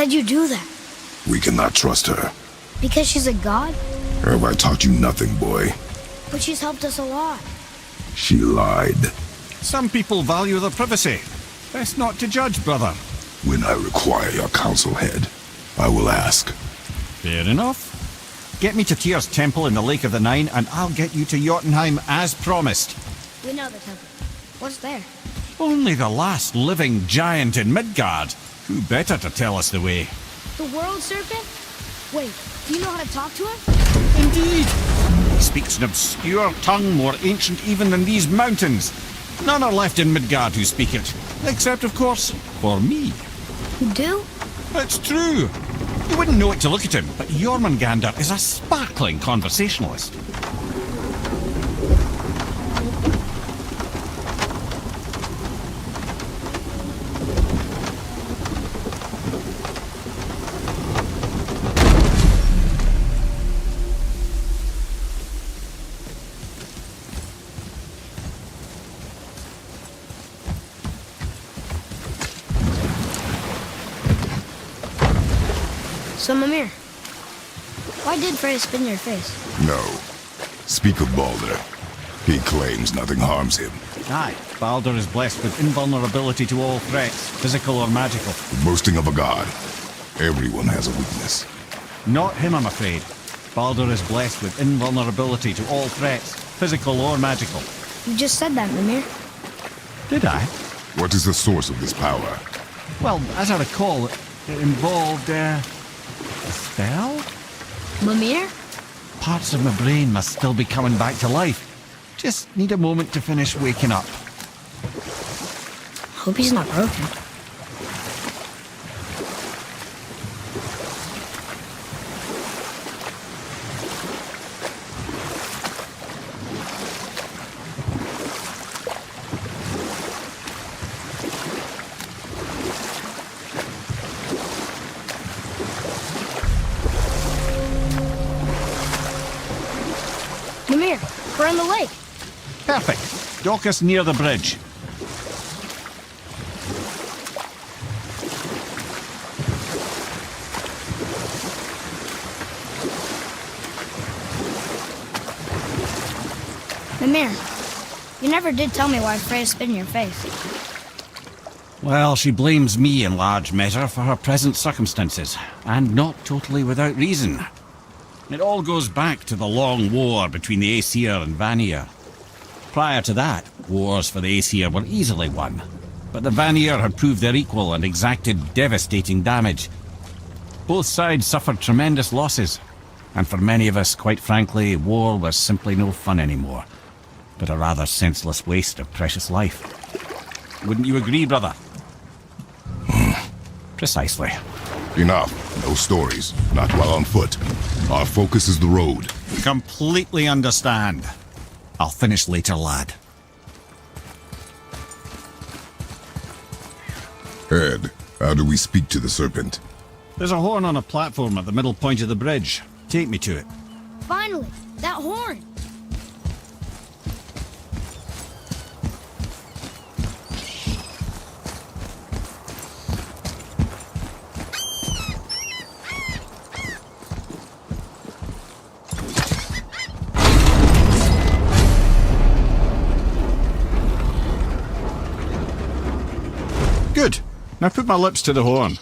did you do that? We cannot trust her. Because she's a god? Have I taught you nothing, boy? But she's helped us a lot. She lied. Some people value their privacy. Best not to judge, brother. When I require your council head, I will ask. Fair enough. Get me to Tyr's temple in the Lake of the Nine, and I'll get you to Jotunheim as promised. We know the temple. What's there? Only the last living giant in Midgard. Who better to tell us the way? The world serpent? Wait, do you know how to talk to him? Indeed. He speaks an obscure tongue more ancient even than these mountains. None are left in Midgard who speak it. Except, of course, for me. You do? It's true. You wouldn't know it to look at him, but Jormungandr is a sparkling conversationalist. So, Mimir, why did Freya spin your face? No. Speak of Baldur. He claims nothing harms him. Aye, Baldur is blessed with invulnerability to all threats, physical or magical. The boasting of a god. Everyone has a weakness. Not him, I'm afraid. Baldur is blessed with invulnerability to all threats, physical or magical. You just said that, Mimir. Did I? What is the source of this power? Well, as I recall, it involved, a spell? Mimir? Parts of my brain must still be coming back to life. Just need a moment to finish waking up. Hope he's not broken. Mimir, we're on the lake. Perfect. Dock us near the bridge. Mimir, you never did tell me why Freya spit in your face. Well, she blames me in large measure for her present circumstances, and not totally without reason. It all goes back to the long war between the Aesir and Vanir. Prior to that, wars for the Aesir were easily won, but the Vanir had proved their equal and exacted devastating damage. Both sides suffered tremendous losses, and for many of us, quite frankly, war was simply no fun anymore, but a rather senseless waste of precious life. Wouldn't you agree, brother? Precisely. Enough. No stories. Not while on foot. Our focus is the road. Completely understand. I'll finish later, lad. Ed, how do we speak to the serpent? There's a horn on a platform at the middle point of the bridge. Take me to it. Finally, that horn! Good. Now put my lips to the horn.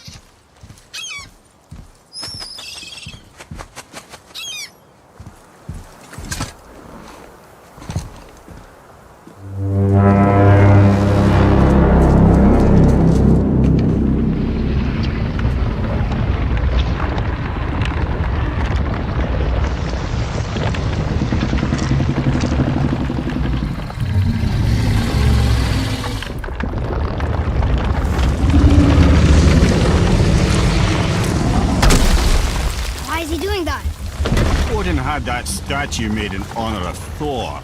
Odin had that statue made in honor of Thor.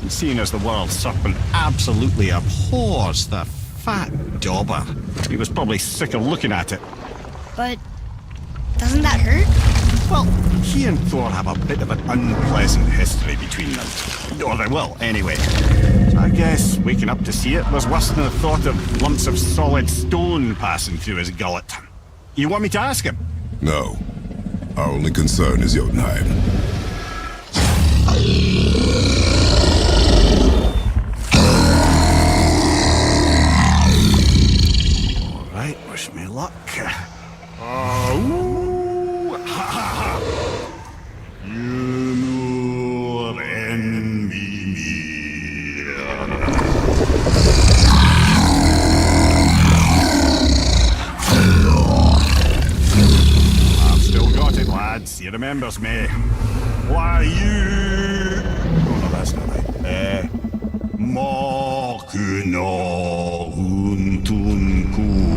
And seeing as the world serpent absolutely abhors the fat dauber, he was probably sick of looking at it. But doesn't that hurt? Well, he and Thor have a bit of an unpleasant history between them. Or they will, anyway. So I guess waking up to see it was worse than the thought of lumps of solid stone passing through his gullet. You want me to ask him? No. Our only concern is Jotunheim. All right, wish me luck. I've still got it, lads. He remembers me. Why you? Oh no, that's not right. Makuna huntun kun.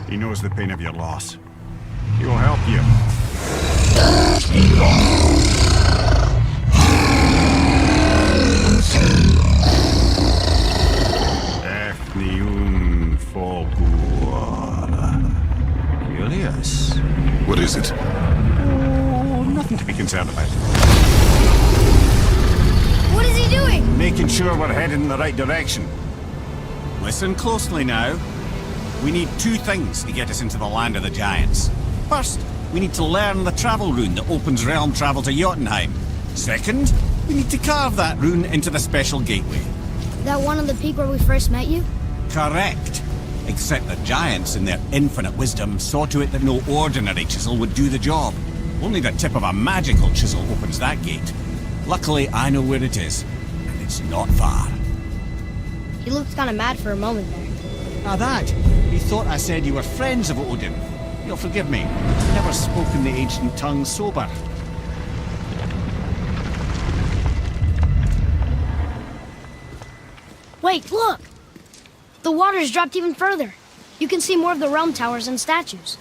He knows the pain of your loss. He will help you. Efniun Fogur. Curious. What is it? Oh, nothing to be concerned about. What is he doing? Making sure we're headed in the right direction. Listen closely now. We need two things to get us into the land of the giants. First, we need to learn the travel rune that opens realm travel to Jotunheim. Second, we need to carve that rune into the special gateway. That one on the peak where we first met you? Correct. Except the giants, in their infinite wisdom, saw to it that no ordinary chisel would do the job. Only the tip of a magical chisel opens that gate. Luckily, I know where it is, and it's not far. He looked kind of mad for a moment there. Now that, he thought I said you were friends of Odin. You'll forgive me. I've never spoken the ancient tongue sober. Wait, look! The water's dropped even further. You can see more of the realm towers and statues.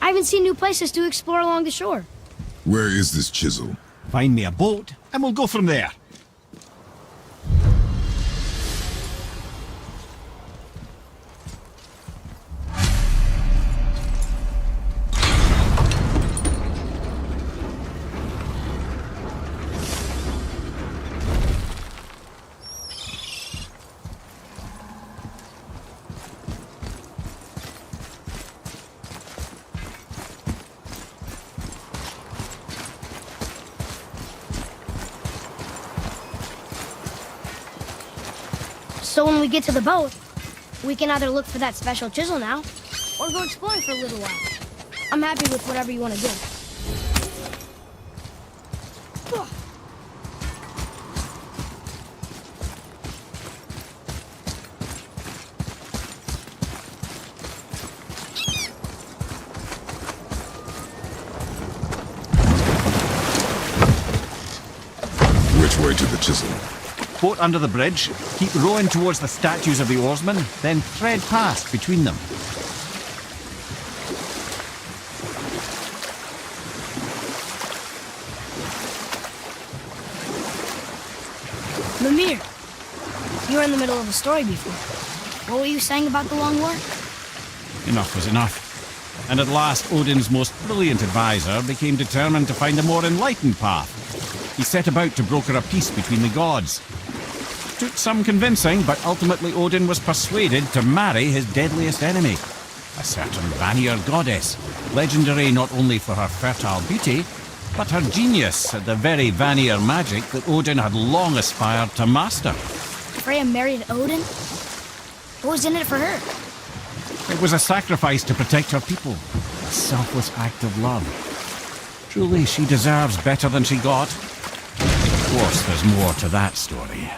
I even see new places to explore along the shore. Where is this chisel? Find me a boat, and we'll go from there. So when we get to the boat, we can either look for that special chisel now, or go exploring for a little while. I'm happy with whatever you want to do. Which way to the chisel? Boat under the bridge, keep rowing towards the statues of the oarsmen, then thread past between them. Mimir, you were in the middle of a story before. What were you saying about the Long War? Enough was enough. And at last, Odin's most brilliant advisor became determined to find a more enlightened path. He set about to broker a peace between the gods. Took some convincing, but ultimately Odin was persuaded to marry his deadliest enemy, a certain Vanir goddess, legendary not only for her fertile beauty, but her genius at the very Vanir magic that Odin had long aspired to master. Freya married Odin? What was in it for her? It was a sacrifice to protect her people, a selfless act of love. Truly, she deserves better than she got. Of course, there's more to that story.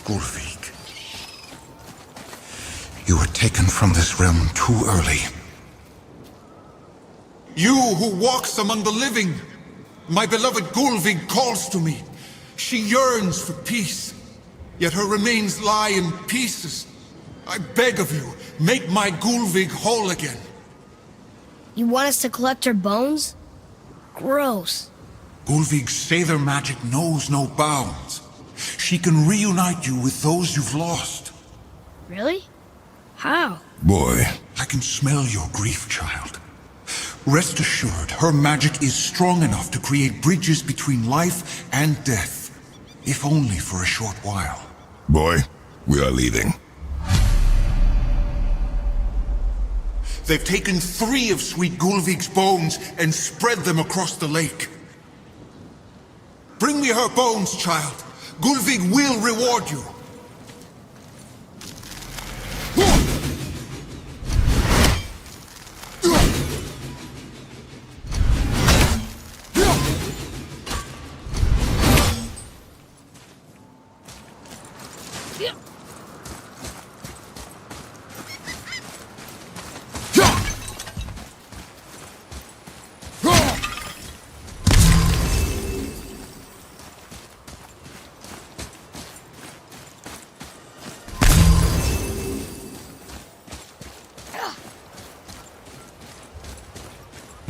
Gulvig. You were taken from this realm too early. You who walks among the living, my beloved Gulvig calls to me. She yearns for peace, yet her remains lie in pieces. I beg of you, make my Gulvig whole again. You want us to collect her bones? Gross. Gulvig's Sather magic knows no bounds. She can reunite you with those you've lost. Really? How? Boy, I can smell your grief, child. Rest assured, her magic is strong enough to create bridges between life and death, if only for a short while. boy, we are leaving. They've taken 3 of sweet Gulvig's bones and spread them across the lake. Bring me her bones, child. Gulvig will reward you.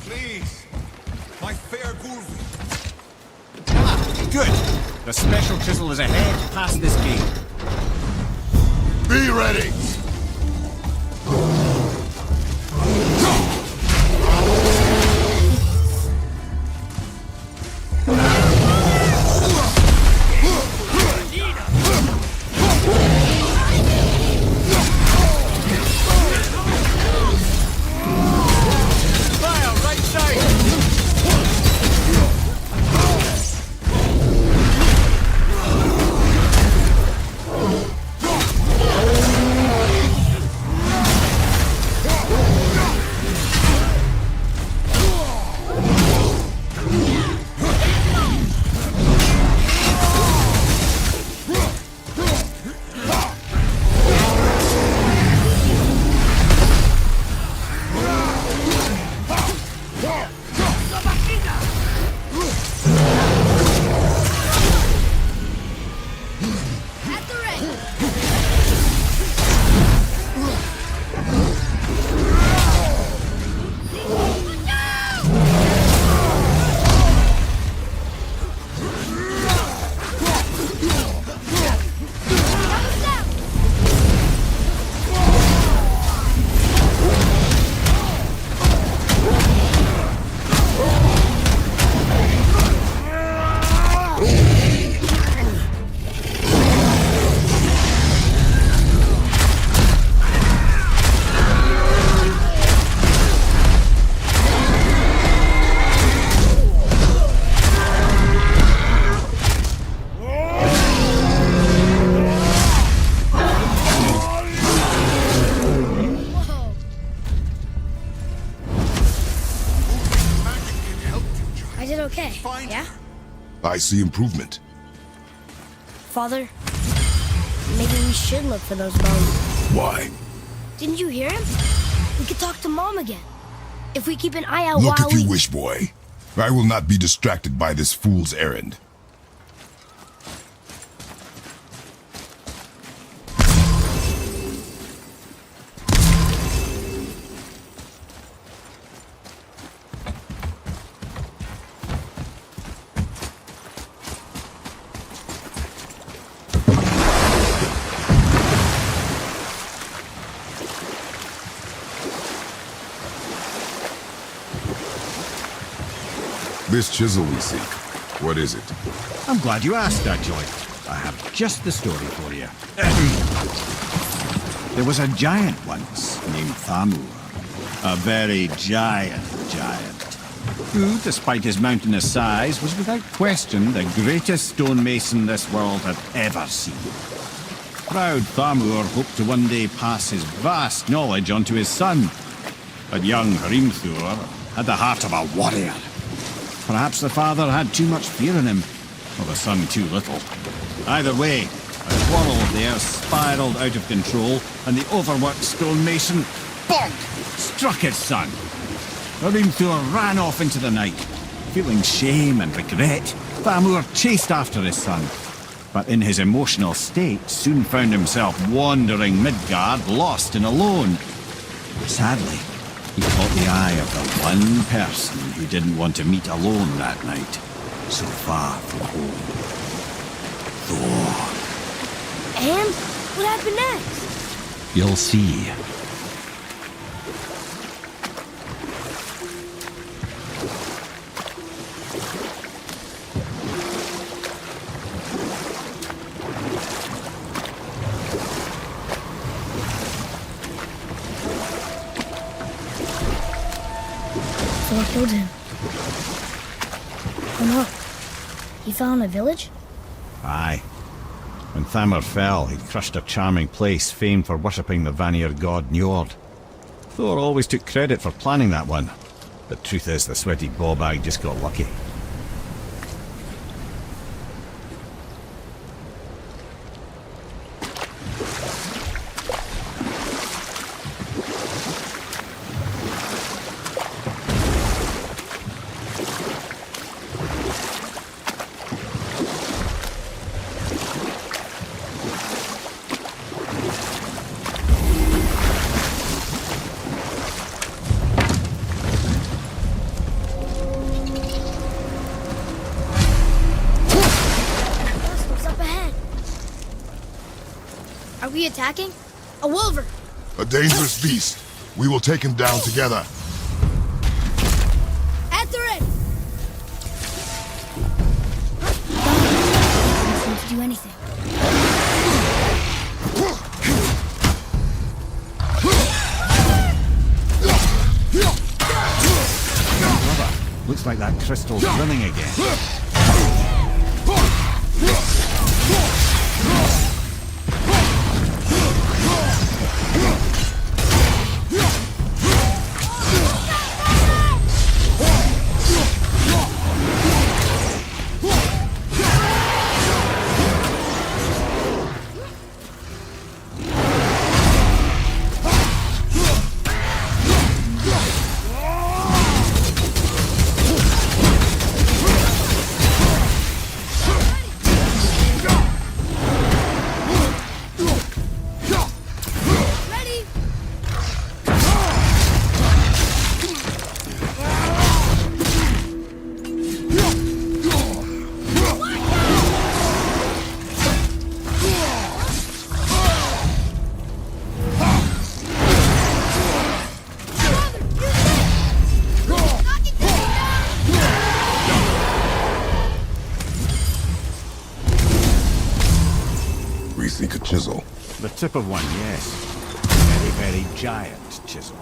Please, my fair Gulvig. Good. The special chisel is ahead past this gate. Be ready! Fire, right side! At the ready. I did okay, yeah? I see improvement. Father, maybe we should look for those bones. Why? Didn't you hear him? We could talk to Mom again. If we keep an eye out Look while if you we... wish, boy. I will not be distracted by this fool's errand. This chisel we seek, what is it? I'm glad you asked, actually. I have just the story for you. There was a giant once named Thamur. A very giant, who, despite his mountainous size, was without question the greatest stonemason this world had ever seen. Proud Thamur hoped to one day pass his vast knowledge on to his son. But young Hrimthur had the heart of a warrior. Perhaps the father had too much fear in him, or the son too little. Either way, A quarrel of theirs spiralled out of control, and the overworked stonemason, bonk, struck his son. Hrimthur ran off into the night. Feeling shame and regret, Thamur chased after his son, but in his emotional state soon found himself wandering Midgard, lost and alone. Sadly, he caught the eye of the one person who didn't want to meet alone that night, so far from home. Thor. And what happened next? You'll see. Thor killed him. Oh no. He fell in a village? Aye. When Thamur fell, he crushed a charming place famed for worshipping the Vanir god Njord. Thor always took credit for planning that one. The truth is, the sweaty ballbag just got lucky. Are we attacking? A wolver! A dangerous beast. We will take him down together. At the ready! Don't seem to do anything. Brother, looks like that crystal's running again. We seek a chisel. The tip of one, yes. Very, very giant chisel.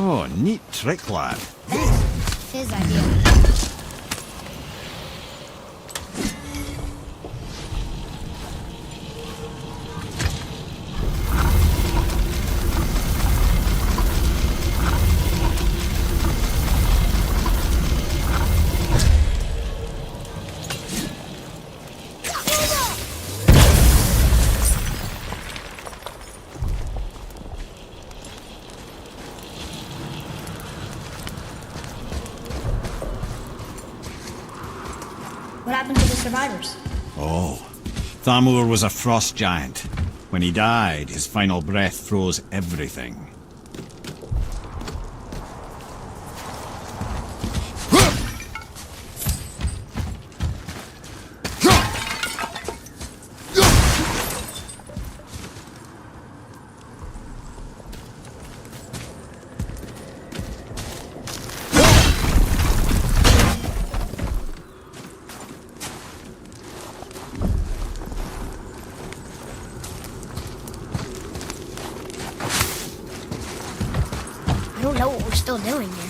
Oh, neat trick, lad. His idea. What happened to the survivors? Oh, Thamur was a frost giant. When he died, his final breath froze everything. still doing here.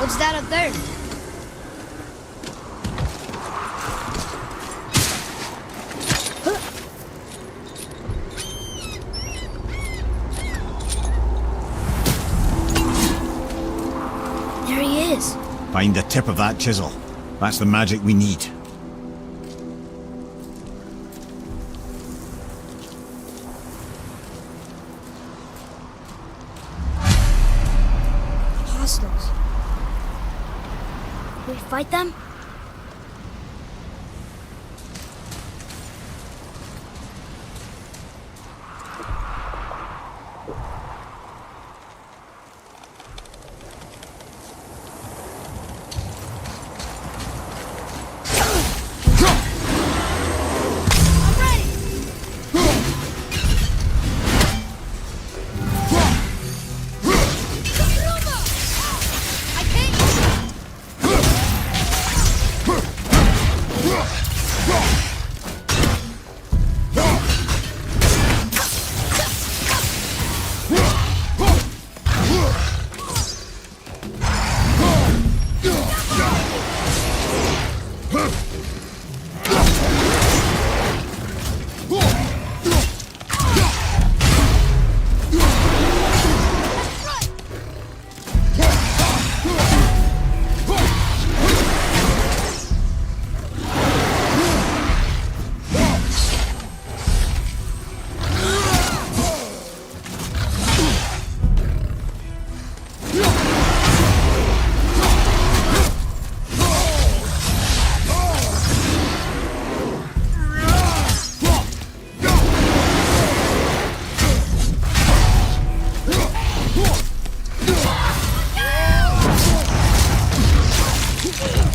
What's that up there? There he is. Find the tip of that chisel. That's the magic we need. Hostiles. We fight them?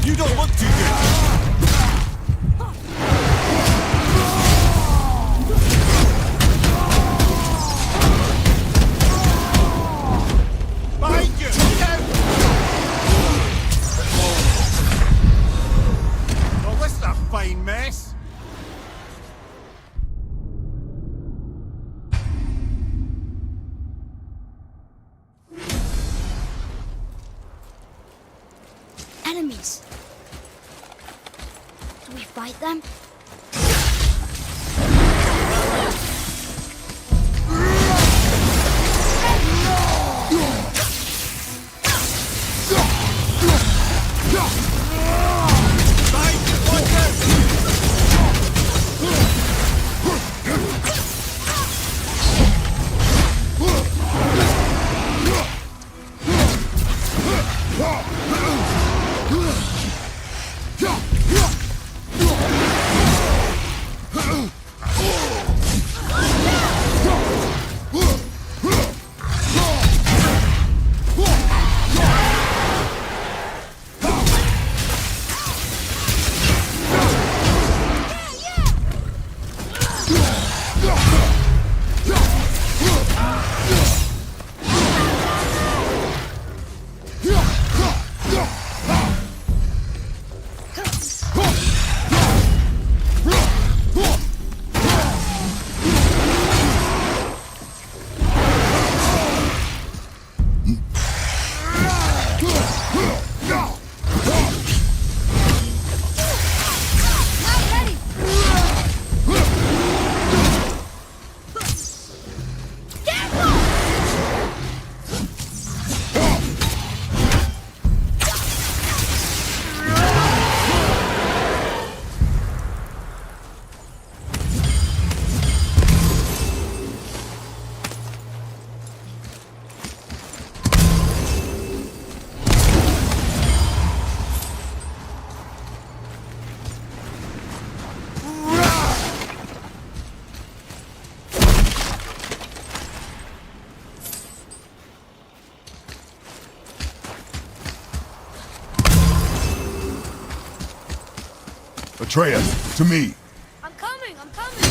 You don't look too good. Behind you! Down! Well, this is a fine mess. Enemies. Do we fight them? Atreus, to me. I'm coming, I'm coming.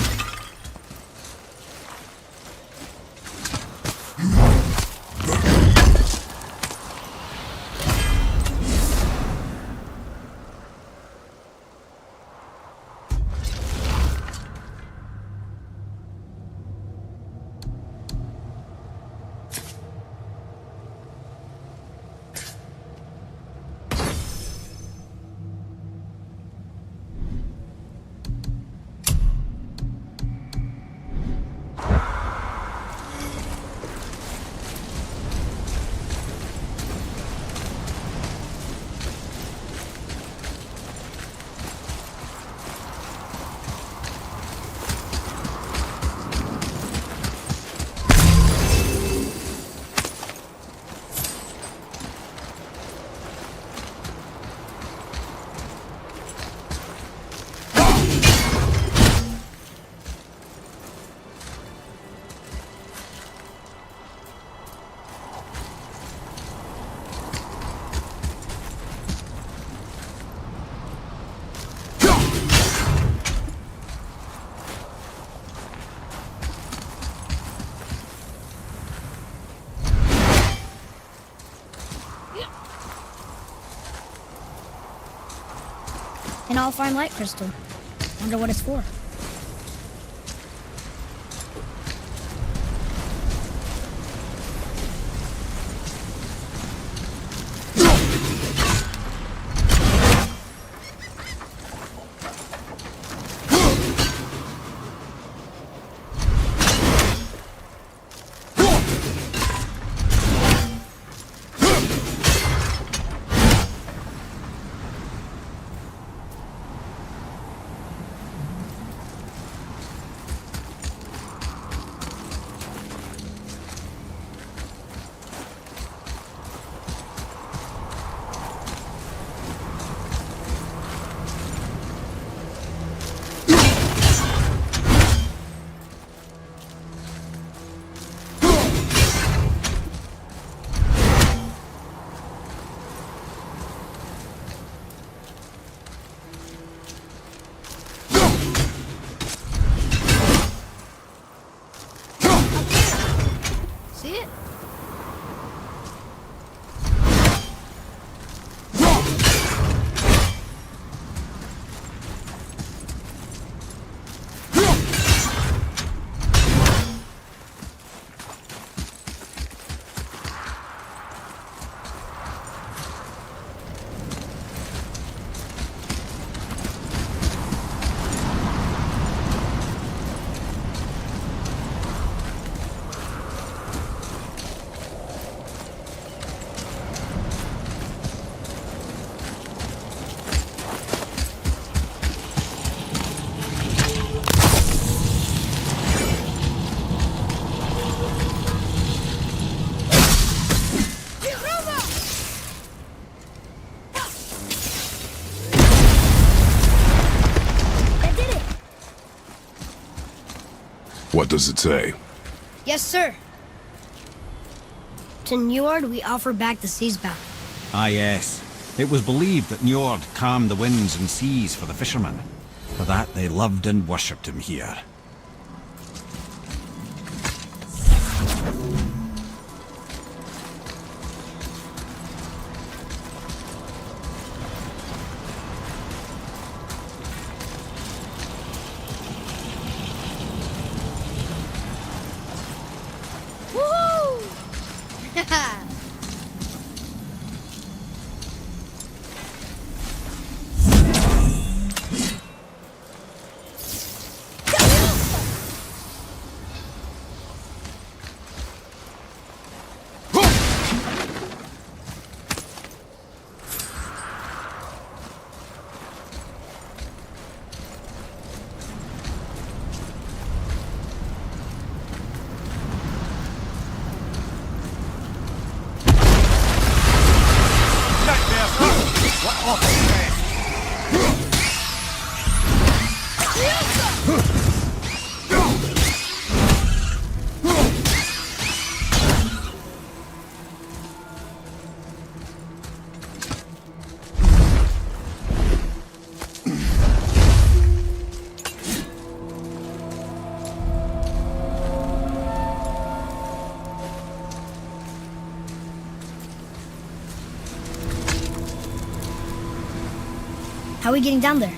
An all-fine light crystal. Wonder what it's for. See it? What does it say? Yes, sir. To Njord we offer back the sea's bounty. Ah, yes. It was believed that Njord calmed the winds and seas for the fishermen. For that they loved and worshipped him here. How are we getting down there?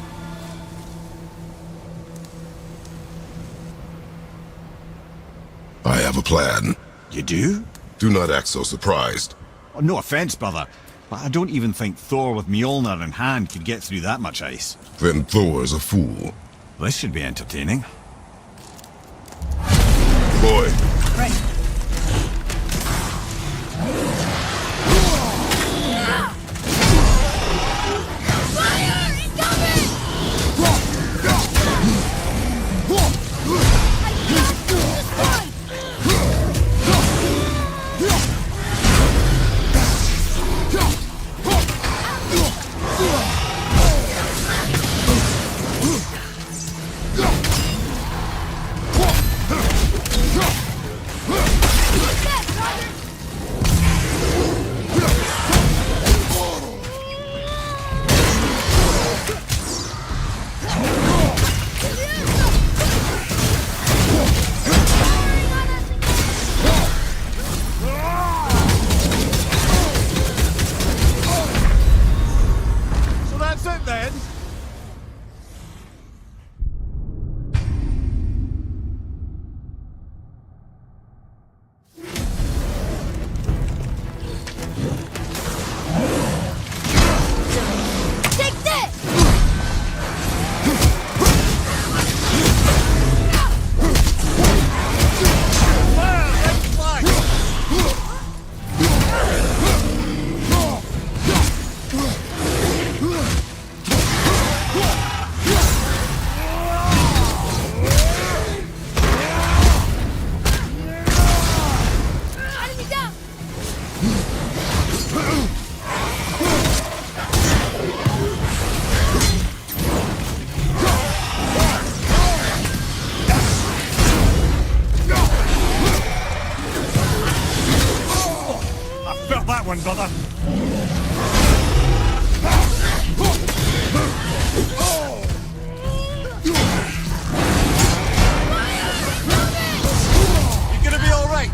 I have a plan. You do? Do not act so surprised. Oh, no offense, brother, but I don't even think Thor with Mjolnir in hand could get through that much ice. Then Thor's a fool. This should be entertaining. Boy, Right. So that's it then? Take this! Enemy down! I felt that one, brother. You gonna be all right?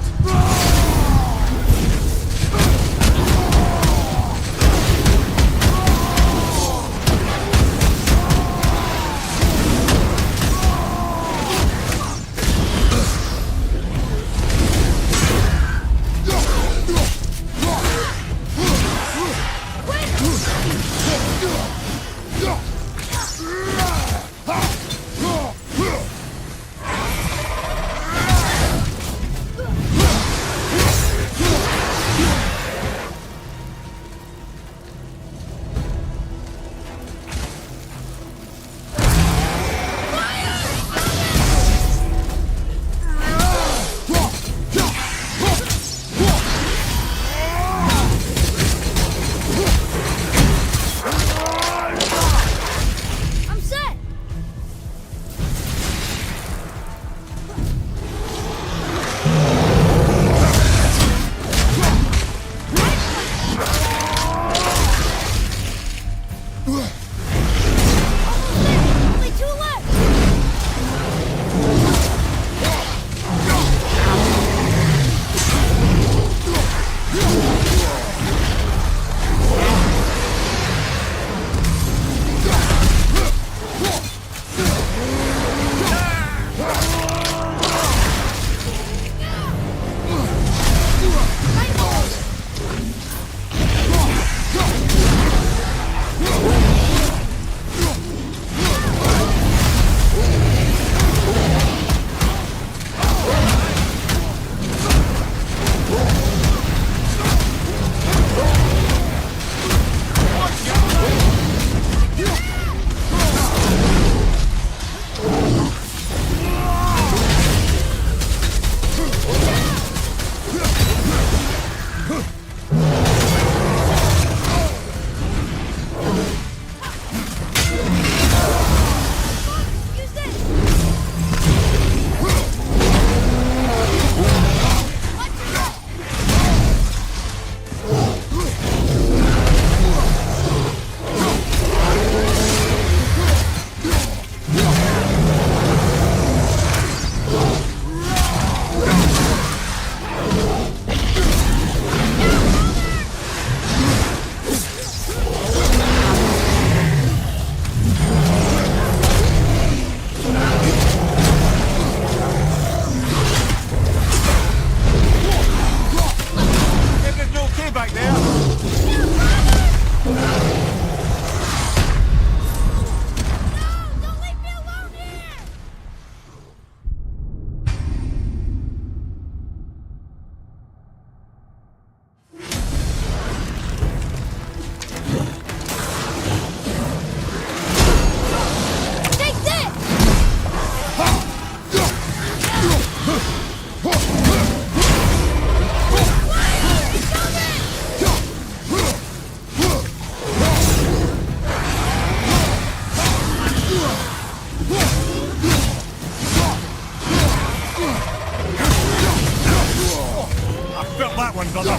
that one, brother.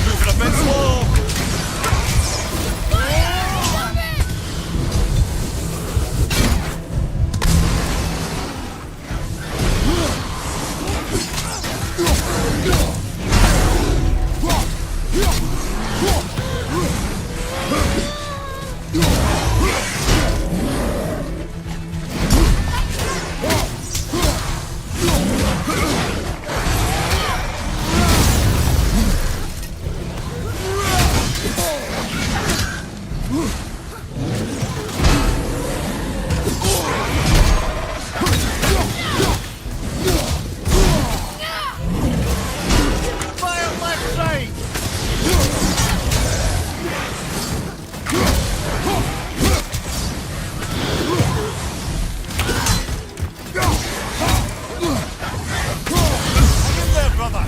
Moving a bit slow. Fire left side. Hang in there, brother.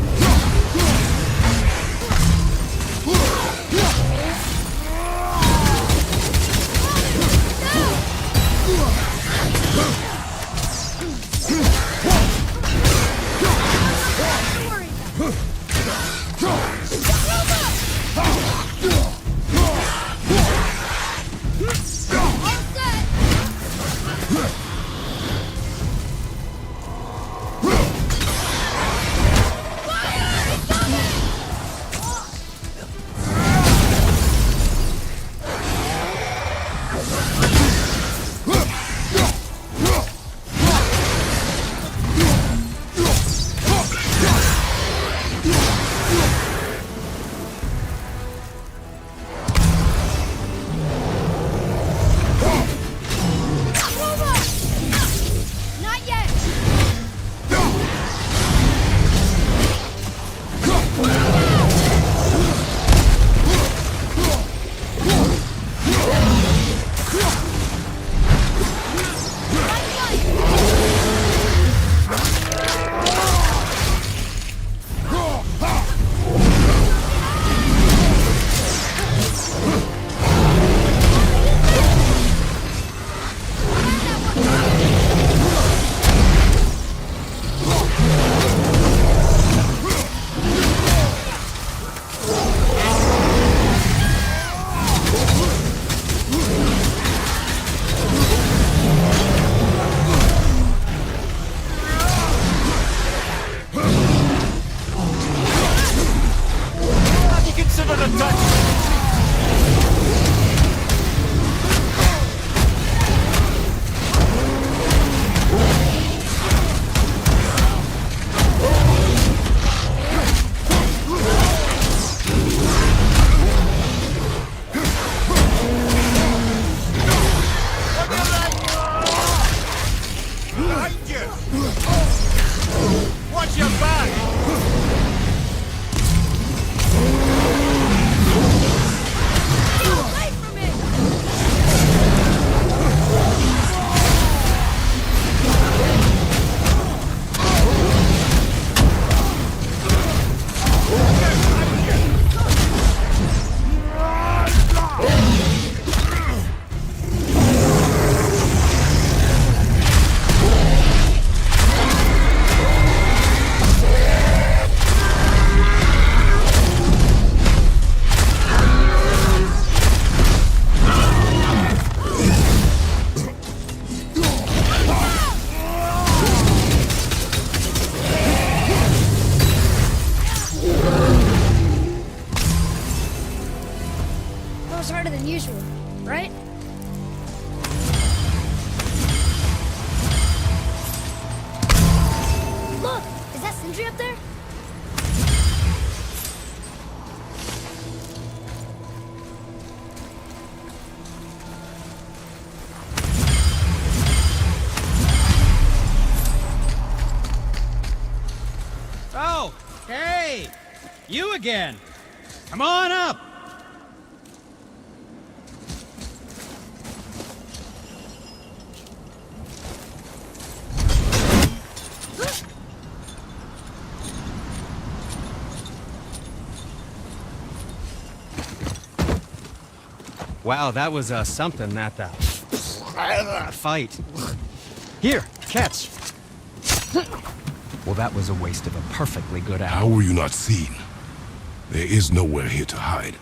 Not yet! Have you considered a touch? Behind you! Watch your back! Away from me! That was harder than usual, right? Look! Is that sentry up there? Oh, hey! You again! Come on up! Wow, that was something, that fight. Here, catch. Well, that was a waste of a perfectly good How hour. were you not seen? There is nowhere here to hide.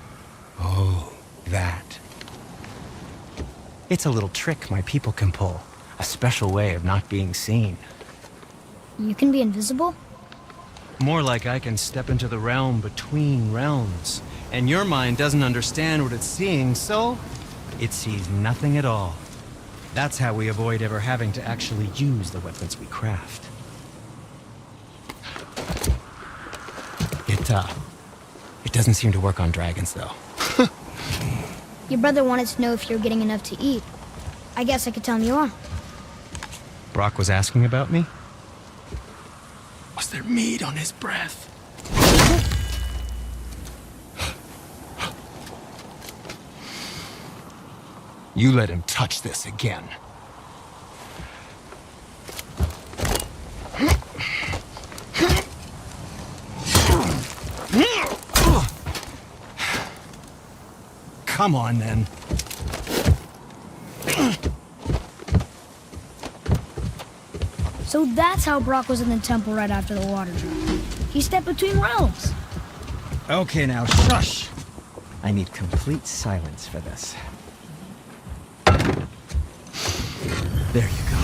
Oh, that. It's a little trick my people can pull. A special way of not being seen. You can be invisible? More like I can step into the realm between realms. And your mind doesn't understand what it's seeing, so it sees nothing at all. That's how we avoid ever having to actually use the weapons we craft. It doesn't seem to work on dragons, though. Your brother wanted to know if you're getting enough to eat. I guess I could tell him you are. Brock was asking about me? Was there meat on his breath? You let him touch this again. Come on, then. So that's how Brock was in the temple right after the water drop. He stepped between realms. Okay, now shush. I need complete silence for this. There you go.